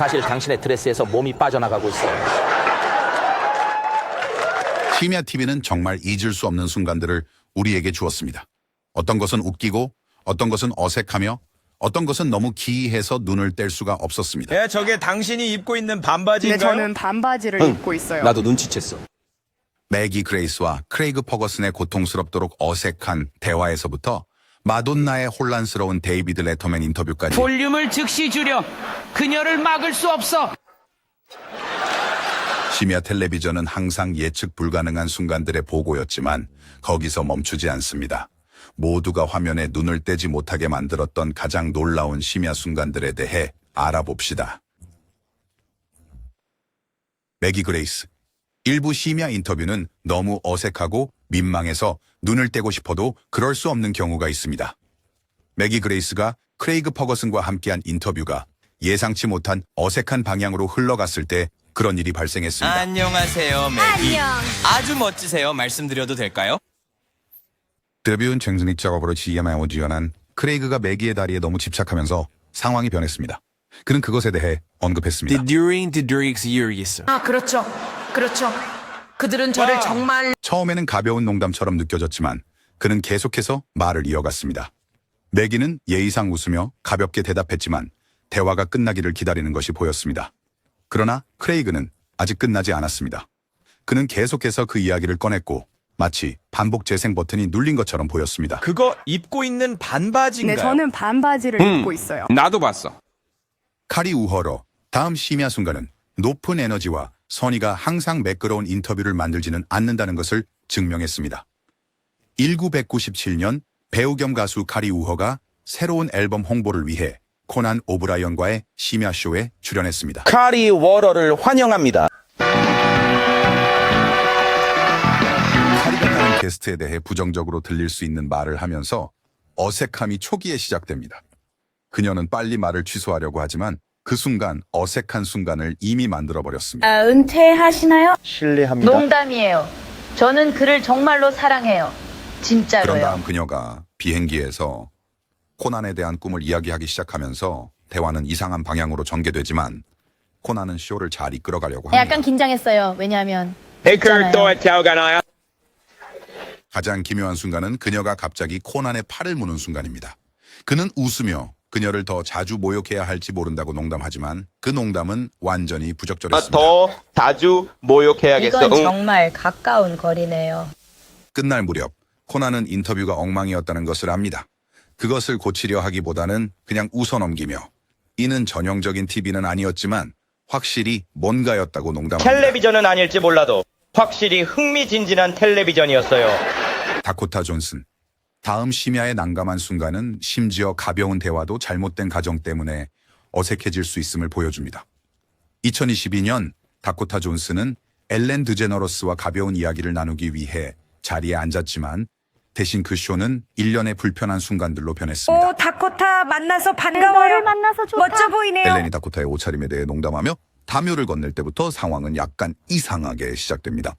사실 당신의 드레스에서 몸이 빠져나가고 있어요. 심야 TV는 정말 잊을 수 없는 순간들을 우리에게 주었습니다. 어떤 것은 웃기고 어떤 것은 어색하며 어떤 것은 너무 기이해서 눈을 뗄 수가 없었습니다. 예, 저게 당신이 입고 있는 반바지인가요? 네, 저는 반바지를 입고 있어요. 나도 눈치챘어. 매기 그레이스와 크레이그 퍼거슨의 고통스럽도록 어색한 대화에서부터 마돈나의 혼란스러운 데이비드 레터맨 인터뷰까지 볼륨을 즉시 줄여. 그녀를 막을 수 없어. 심야 텔레비전은 항상 예측 불가능한 순간들의 보고였지만 거기서 멈추지 않습니다. 모두가 화면에 눈을 떼지 못하게 만들었던 가장 놀라운 심야 순간들에 대해 알아봅시다. 매기 그레이스. 일부 심야 인터뷰는 너무 어색하고 민망해서 눈을 떼고 싶어도 그럴 수 없는 경우가 있습니다. 매기 그레이스가 크레이그 퍼거슨과 함께한 인터뷰가 예상치 못한 어색한 방향으로 흘러갔을 때 그런 일이 발생했습니다. 안녕하세요, 매기. 아주 멋지세요. 말씀드려도 될까요? 데뷔 정신익 작업으로 GMI를 지원한 크레이그가 매기의 다리에 너무 집착하면서 상황이 변했습니다. 그는 그것에 대해 언급했습니다. During the Drake's year였어. 아, 그렇죠. 그렇죠. 그들은 저를 정말 처음에는 가벼운 농담처럼 느껴졌지만 그는 계속해서 말을 이어갔습니다. 매기는 예의상 웃으며 가볍게 대답했지만 대화가 끝나기를 기다리는 것이 보였습니다. 그러나 크레이그는 아직 끝나지 않았습니다. 그는 계속해서 그 이야기를 꺼냈고 마치 반복 재생 버튼이 눌린 것처럼 보였습니다. 그거 입고 있는 반바지인가요? 네, 저는 반바지를 입고 있어요. 나도 봤어. 카리 우허러. 다음 심야 순간은 높은 에너지와 선의가 항상 매끄러운 인터뷰를 만들지는 않는다는 것을 증명했습니다. 1997년 배우 겸 가수 카리 우허가 새로운 앨범 홍보를 위해 코난 오브라이언과의 심야쇼에 출연했습니다. 카리 워러를 환영합니다. 카리가 다른 게스트에 대해 부정적으로 들릴 수 있는 말을 하면서 어색함이 초기에 시작됩니다. 그녀는 빨리 말을 취소하려고 하지만 그 순간 어색한 순간을 이미 만들어버렸습니다. 은퇴하시나요? 실례합니다. 농담이에요. 저는 그를 정말로 사랑해요. 그런 진짜로요. 다음 그녀가 비행기에서 코난에 대한 꿈을 이야기하기 시작하면서 대화는 이상한 방향으로 전개되지만 코난은 쇼를 잘 이끌어가려고 합니다. 약간 긴장했어요. 왜냐하면 가장 기묘한 순간은 그녀가 갑자기 코난의 팔을 무는 순간입니다. 그는 웃으며 그녀를 더 자주 모욕해야 할지 모른다고 농담하지만 그 농담은 완전히 부적절했습니다. 더 자주 모욕해야겠어. 이건 정말 가까운 거리네요. 끝날 무렵 코난은 인터뷰가 엉망이었다는 것을 압니다. 그것을 고치려 하기보다는 그냥 웃어넘기며 이는 전형적인 TV는 아니었지만 확실히 뭔가였다고 농담합니다. 텔레비전은 아닐지 몰라도 확실히 흥미진진한 텔레비전이었어요. 다코타 존슨. 다음 심야의 난감한 순간은 심지어 가벼운 대화도 잘못된 가정 때문에 어색해질 수 있음을 보여줍니다. 2022년 다코타 존슨은 엘렌 드제너러스와 가벼운 이야기를 나누기 위해 자리에 앉았지만 대신 그 쇼는 일련의 불편한 순간들로 변했습니다. 다코타 만나서 반가워요. 만나서 좋다. 멋져 보이네요. 엘렌이 다코타의 옷차림에 대해 농담하며 담요를 건넬 때부터 상황은 약간 이상하게 시작됩니다.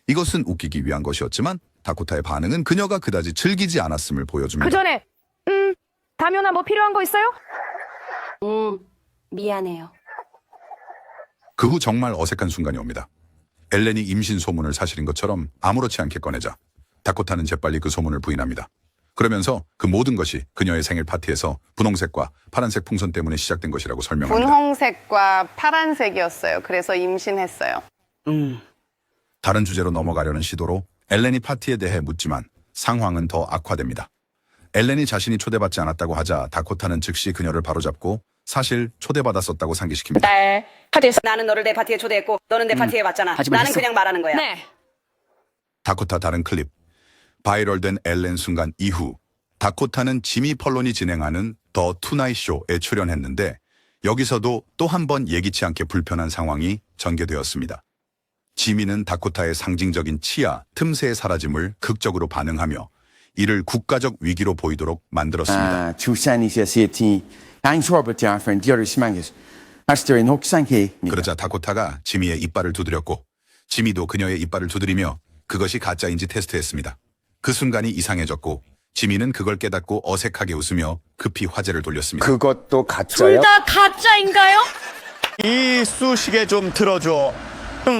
이것은 웃기기 위한 것이었지만 다코타의 반응은 그녀가 그다지 즐기지 않았음을 보여줍니다. 그 전에 담요나 뭐 필요한 거 있어요? 미안해요. 그 후 정말 어색한 순간이 옵니다. 엘렌이 임신 소문을 사실인 것처럼 아무렇지 않게 꺼내자 다코타는 재빨리 그 소문을 부인합니다. 그러면서 그 모든 것이 그녀의 생일 파티에서 분홍색과 파란색 풍선 때문에 시작된 것이라고 설명합니다. 분홍색과 파란색이었어요. 그래서 임신했어요. 다른 주제로 넘어가려는 시도로 엘렌이 파티에 대해 묻지만 상황은 더 악화됩니다. 엘렌이 자신이 초대받지 않았다고 하자 다코타는 즉시 그녀를 바로잡고 사실 초대받았었다고 상기시킵니다. 딸 파티에서 나는 너를 내 파티에 초대했고 너는 내 파티에 왔잖아. 나는 그냥 말하는 거야. 네. 다코타 다른 클립. 바이럴된 엘렌 순간 이후 다코타는 지미 펄론이 진행하는 더 투나잇 쇼에 출연했는데 여기서도 또 한 번 예기치 않게 불편한 상황이 전개되었습니다. 지미는 다코타의 상징적인 치아, 틈새의 사라짐을 극적으로 반응하며 이를 국가적 위기로 보이도록 만들었습니다. 그러자 다코타가 지미의 이빨을 두드렸고 지미도 그녀의 이빨을 두드리며 그것이 가짜인지 테스트했습니다. 그 순간이 이상해졌고 지미는 그걸 깨닫고 어색하게 웃으며 급히 화제를 돌렸습니다. 그것도 가짜요? 둘 다 가짜인가요? 이쑤시개 좀 들어줘.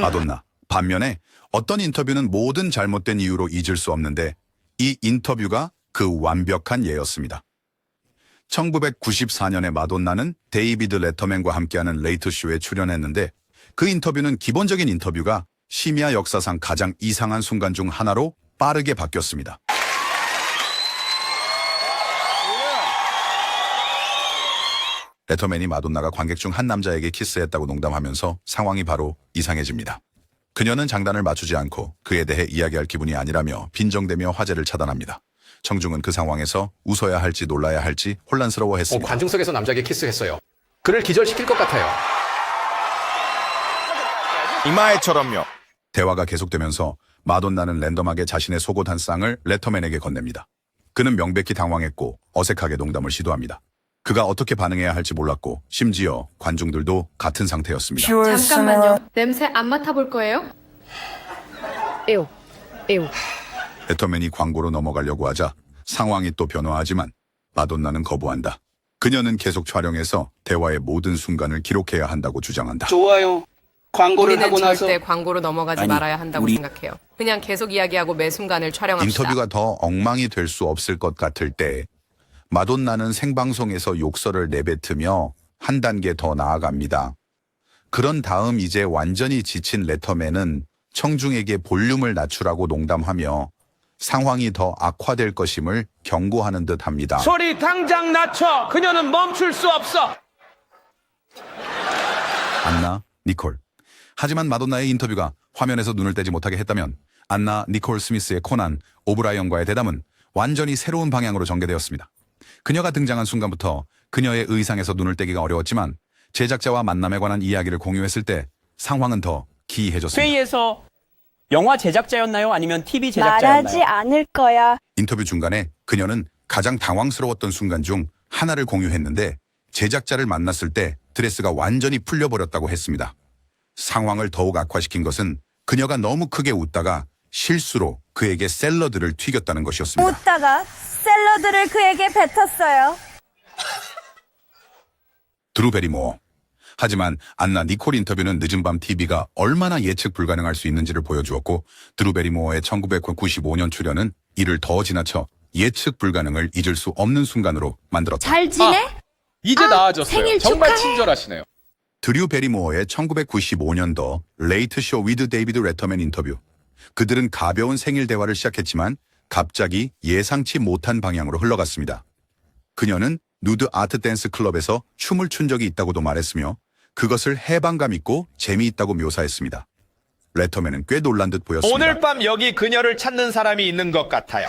마돈나. 반면에 어떤 인터뷰는 모든 잘못된 이유로 잊을 수 없는데 이 인터뷰가 그 완벽한 예였습니다. 1994년에 마돈나는 데이비드 레터맨과 함께하는 레이트쇼에 출연했는데 그 인터뷰는 기본적인 인터뷰가 심야 역사상 가장 이상한 순간 중 하나로 빠르게 바뀌었습니다. 레터맨이 마돈나가 관객 중 한 남자에게 키스했다고 농담하면서 상황이 바로 이상해집니다. 그녀는 장단을 맞추지 않고 그에 대해 이야기할 기분이 아니라며 빈정대며 화제를 차단합니다. 청중은 그 상황에서 웃어야 할지 놀라야 할지 혼란스러워했습니다. 관중석에서 남자에게 키스했어요. 그를 기절시킬 것 같아요. 이마에처럼요. 대화가 계속되면서 마돈나는 랜덤하게 자신의 속옷 한 쌍을 레터맨에게 건넵니다. 그는 명백히 당황했고 어색하게 농담을 시도합니다. 그가 어떻게 반응해야 할지 몰랐고 심지어 관중들도 같은 상태였습니다. 잠깐만요. 냄새 안 맡아볼 거예요? 에오. 레터맨이 광고로 넘어가려고 하자 상황이 또 변화하지만 마돈나는 거부한다. 그녀는 계속 촬영해서 대화의 모든 순간을 기록해야 한다고 주장한다. 좋아요. 광고를 우리는 하고 나서 절대 광고로 넘어가지 말아야 한다고 생각해요. 그냥 계속 이야기하고 매 순간을 촬영합시다. 인터뷰가 더 엉망이 될 수 없을 것 같을 때 마돈나는 생방송에서 욕설을 내뱉으며 한 단계 더 나아갑니다. 그런 다음 이제 완전히 지친 레터맨은 청중에게 볼륨을 낮추라고 농담하며 상황이 더 악화될 것임을 경고하는 듯 합니다. 소리 당장 낮춰. 그녀는 멈출 수 없어. 안나, 니콜. 하지만 마돈나의 인터뷰가 화면에서 눈을 떼지 못하게 했다면 안나, 니콜 스미스의 코난, 오브라이언과의 대담은 완전히 새로운 방향으로 전개되었습니다. 그녀가 등장한 순간부터 그녀의 의상에서 눈을 떼기가 어려웠지만 제작자와 만남에 관한 이야기를 공유했을 때 상황은 더 기이해졌습니다. 회의에서 영화 제작자였나요? 아니면 TV 제작자였나요? 말하지 않을 거야. 인터뷰 중간에 그녀는 가장 당황스러웠던 순간 중 하나를 공유했는데 제작자를 만났을 때 드레스가 완전히 풀려버렸다고 했습니다. 상황을 더욱 악화시킨 것은 그녀가 너무 크게 웃다가 실수로 그에게 샐러드를 튀겼다는 것이었습니다. 웃다가 샐러드를 그에게 뱉었어요. 드루 베리모어. 하지만 안나 니콜 인터뷰는 늦은 밤 TV가 얼마나 예측 불가능할 수 있는지를 보여주었고 드루 베리모어의 1995년 출연은 이를 더 지나쳐 예측 불가능을 잊을 수 없는 순간으로 만들었다. 잘 지내? 이제 나아졌어요. 생일 정말 축하해. 친절하시네요. 드류 베리모어의 1995년도 레이트 쇼 위드 데이비드 레터맨 인터뷰. 그들은 가벼운 생일 대화를 시작했지만 갑자기 예상치 못한 방향으로 흘러갔습니다. 그녀는 누드 아트 댄스 클럽에서 춤을 춘 적이 있다고도 말했으며 그것을 해방감 있고 재미있다고 묘사했습니다. 레터맨은 꽤 놀란 듯 보였습니다. 오늘 밤 여기 그녀를 찾는 사람이 있는 것 같아요.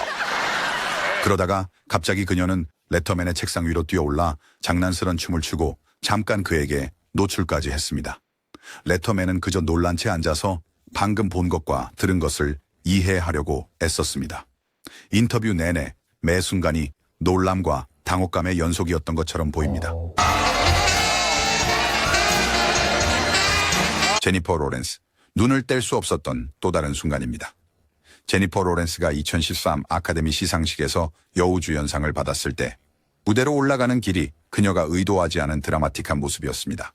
그러다가 갑자기 그녀는 레터맨의 책상 위로 뛰어올라 장난스런 춤을 추고 잠깐 그에게 노출까지 했습니다. 레터맨은 그저 놀란 채 앉아서 방금 본 것과 들은 것을 이해하려고 애썼습니다. 인터뷰 내내 매 순간이 놀람과 당혹감의 연속이었던 것처럼 보입니다. 제니퍼 로렌스, 눈을 뗄 수 없었던 또 다른 순간입니다. 제니퍼 로렌스가 2013 아카데미 시상식에서 여우주연상을 받았을 때 무대로 올라가는 길이 그녀가 의도하지 않은 드라마틱한 모습이었습니다.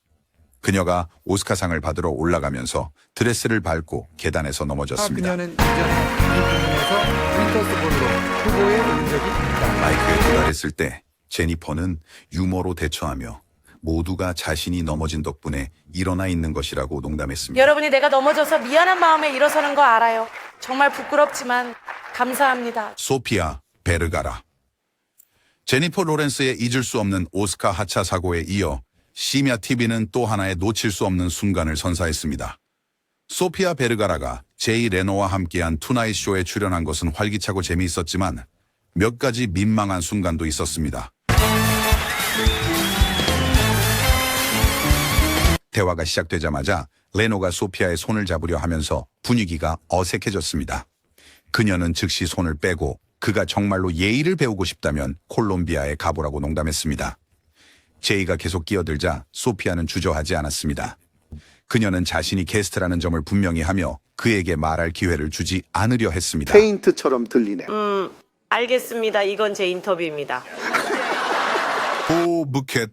그녀가 오스카상을 받으러 올라가면서 드레스를 밟고 계단에서 넘어졌습니다. 그녀는 이전에 이 부분에서 윈터스본으로 후보에 오른 적이 있다. 마이크에 도달했을 때 제니퍼는 유머로 대처하며 모두가 자신이 넘어진 덕분에 일어나 있는 것이라고 농담했습니다. 여러분이 내가 넘어져서 미안한 마음에 일어서는 거 알아요. 정말 부끄럽지만 감사합니다. 소피아 베르가라. 제니퍼 로렌스의 잊을 수 없는 오스카 하차 사고에 이어 심야 TV는 또 하나의 놓칠 수 없는 순간을 선사했습니다. 소피아 베르가라가 제이 레노와 함께한 투나잇 쇼에 출연한 것은 활기차고 재미있었지만 몇 가지 민망한 순간도 있었습니다. 대화가 시작되자마자 레노가 소피아의 손을 잡으려 하면서 분위기가 어색해졌습니다. 그녀는 즉시 손을 빼고 그가 정말로 예의를 배우고 싶다면 콜롬비아에 가보라고 농담했습니다. 제이가 계속 끼어들자 소피아는 주저하지 않았습니다. 그녀는 자신이 게스트라는 점을 분명히 하며 그에게 말할 기회를 주지 않으려 했습니다. 페인트처럼 들리네. 알겠습니다. 이건 제 인터뷰입니다. 오 부켓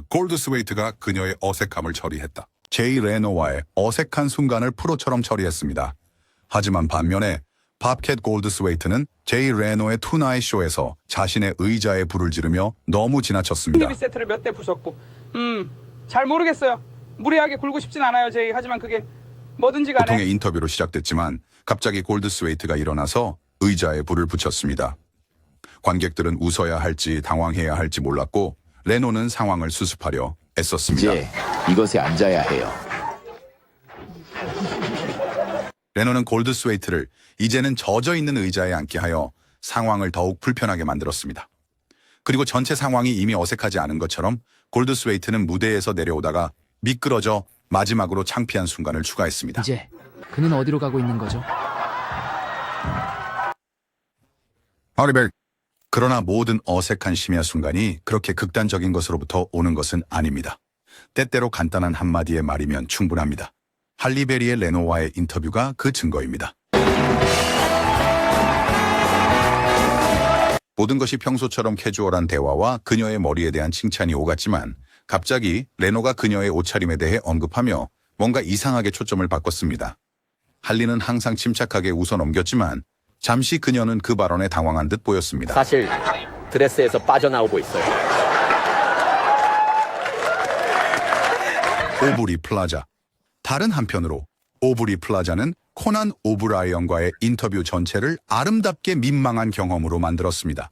골드스웨이트가 그녀의 어색함을 처리했다. 제이 레노와의 어색한 순간을 프로처럼 처리했습니다. 하지만 반면에 밥캣 골드스웨이트는 제이 레노의 투나잇 쇼에서 자신의 의자에 불을 지르며 너무 지나쳤습니다. 세트를 몇 대 부셨고 잘 모르겠어요. 무리하게 굴고 싶진 않아요, 제이. 하지만 그게 뭐든지 간에 보통의 인터뷰로 시작됐지만 갑자기 골드스웨이트가 일어나서 의자에 불을 붙였습니다. 관객들은 웃어야 할지 당황해야 할지 몰랐고 레노는 상황을 수습하려 애썼습니다. 이제 이것에 앉아야 해요. 레노는 골드스웨이트를 이제는 젖어 있는 의자에 앉게 하여 상황을 더욱 불편하게 만들었습니다. 그리고 전체 상황이 이미 어색하지 않은 것처럼 골드스웨이트는 무대에서 내려오다가 미끄러져 마지막으로 창피한 순간을 추가했습니다. 이제 그는 어디로 가고 있는 거죠? 아리벨. 그러나 모든 어색한 심야 순간이 그렇게 극단적인 것으로부터 오는 것은 아닙니다. 때때로 간단한 한마디의 말이면 충분합니다. 할리베리의 레노와의 인터뷰가 그 증거입니다. 모든 것이 평소처럼 캐주얼한 대화와 그녀의 머리에 대한 칭찬이 오갔지만 갑자기 레노가 그녀의 옷차림에 대해 언급하며 뭔가 이상하게 초점을 바꿨습니다. 할리는 항상 침착하게 웃어 넘겼지만 잠시 그녀는 그 발언에 당황한 듯 보였습니다. 사실 드레스에서 빠져나오고 있어요. 오브리 플라자. 다른 한편으로 오브리 플라자는 코난 오브라이언과의 인터뷰 전체를 아름답게 민망한 경험으로 만들었습니다.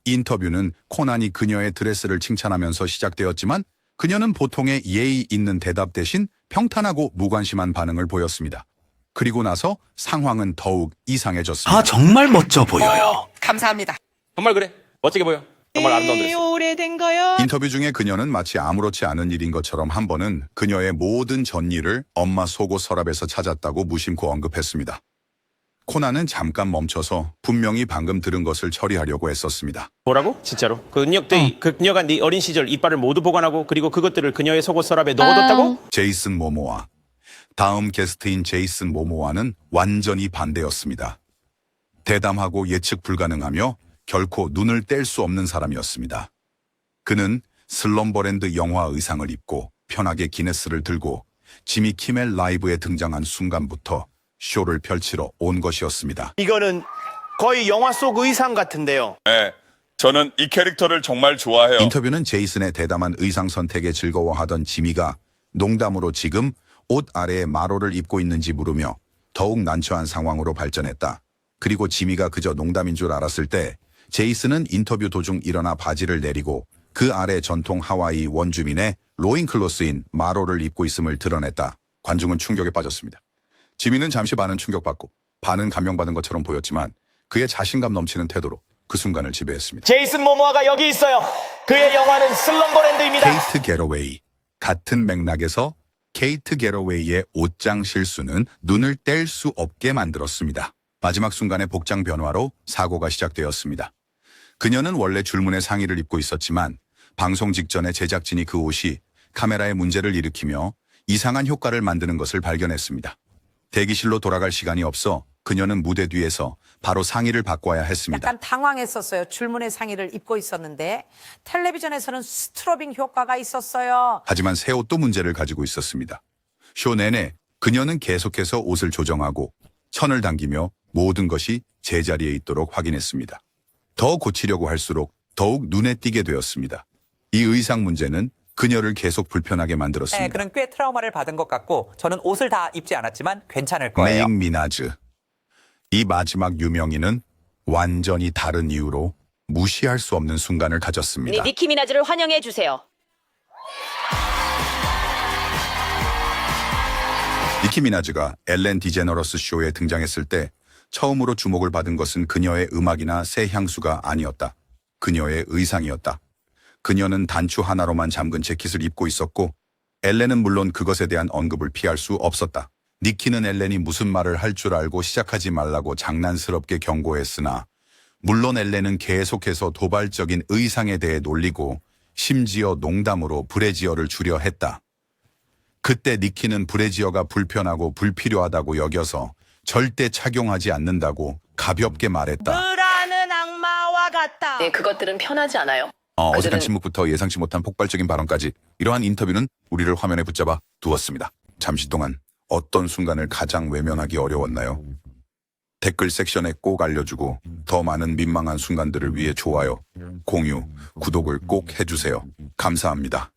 인터뷰는 코난이 그녀의 드레스를 칭찬하면서 시작되었지만 그녀는 보통의 예의 있는 대답 대신 평탄하고 무관심한 반응을 보였습니다. 그리고 나서 상황은 더욱 이상해졌습니다. 정말 멋져 보여요. 감사합니다. 정말 그래. 멋지게 보여. 정말 아름다운 드레스. 오래된 거요. 인터뷰 중에 그녀는 마치 아무렇지 않은 일인 것처럼 한 번은 그녀의 모든 전일을 엄마 속옷 서랍에서 찾았다고 무심코 언급했습니다. 코난은 잠깐 멈춰서 분명히 방금 들은 것을 처리하려고 애썼습니다. 뭐라고? 진짜로? 그녀가 네 어린 시절 이빨을 모두 보관하고 그리고 그것들을 그녀의 속옷 서랍에 넣어뒀다고? 제이슨 모모아. 다음 게스트인 제이슨 모모아는 완전히 반대였습니다. 대담하고 예측 불가능하며 결코 눈을 뗄 수 없는 사람이었습니다. 그는 슬럼버랜드 영화 의상을 입고 편하게 기네스를 들고 지미 키멜 라이브에 등장한 순간부터 쇼를 펼치러 온 것이었습니다. 이거는 거의 영화 속 의상 같은데요. 네, 저는 이 캐릭터를 정말 좋아해요. 인터뷰는 제이슨의 대담한 의상 선택에 즐거워하던 지미가 농담으로 지금 옷 아래에 마로를 입고 있는지 물으며 더욱 난처한 상황으로 발전했다. 그리고 지미가 그저 농담인 줄 알았을 때 제이슨은 인터뷰 도중 일어나 바지를 내리고 그 아래 전통 하와이 원주민의 로잉클로스인 마로를 입고 있음을 드러냈다. 관중은 충격에 빠졌습니다. 지미는 잠시 반은 충격받고 반은 감명받은 것처럼 보였지만 그의 자신감 넘치는 태도로 그 순간을 지배했습니다. 제이슨 모모아가 여기 있어요. 그의 영화는 슬럼버랜드입니다. 케이트 게러웨이. 같은 맥락에서 케이트 게러웨이의 옷장 실수는 눈을 뗄 수 없게 만들었습니다. 마지막 순간의 복장 변화로 사고가 시작되었습니다. 그녀는 원래 줄무늬 상의를 입고 있었지만 방송 직전에 제작진이 그 옷이 카메라에 문제를 일으키며 이상한 효과를 만드는 것을 발견했습니다. 대기실로 돌아갈 시간이 없어 그녀는 무대 뒤에서 바로 상의를 바꿔야 했습니다. 약간 당황했었어요. 줄무늬 상의를 입고 있었는데 텔레비전에서는 스트로빙 효과가 있었어요. 하지만 새 옷도 문제를 가지고 있었습니다. 쇼 내내 그녀는 계속해서 옷을 조정하고 천을 당기며 모든 것이 제자리에 있도록 확인했습니다. 더 고치려고 할수록 더욱 눈에 띄게 되었습니다. 이 의상 문제는 그녀를 계속 불편하게 만들었습니다. 네, 그는 꽤 트라우마를 받은 것 같고 저는 옷을 다 입지 않았지만 괜찮을 거예요. 메잉 미나즈. 이 마지막 유명인은 완전히 다른 이유로 무시할 수 없는 순간을 가졌습니다. 니키 미나즈를 환영해 주세요. 니키 미나즈가 엘렌 디제너러스 쇼에 등장했을 때 처음으로 주목을 받은 것은 그녀의 음악이나 새 향수가 아니었다. 그녀의 의상이었다. 그녀는 단추 하나로만 잠근 재킷을 입고 있었고 엘렌은 물론 그것에 대한 언급을 피할 수 없었다. 니키는 엘렌이 무슨 말을 할 줄 알고 시작하지 말라고 장난스럽게 경고했으나 물론 엘렌은 계속해서 도발적인 의상에 대해 놀리고 심지어 농담으로 브래지어를 주려 했다. 그때 니키는 브래지어가 불편하고 불필요하다고 여겨서 절대 착용하지 않는다고 가볍게 말했다. 불안은 악마와 같다. 네, 그것들은 편하지 않아요. 어색한 침묵부터 예상치 못한 폭발적인 발언까지 이러한 인터뷰는 우리를 화면에 붙잡아 두었습니다. 잠시 동안 어떤 순간을 가장 외면하기 어려웠나요? 댓글 섹션에 꼭 알려주고 더 많은 민망한 순간들을 위해 좋아요, 공유, 구독을 꼭 해주세요. 감사합니다.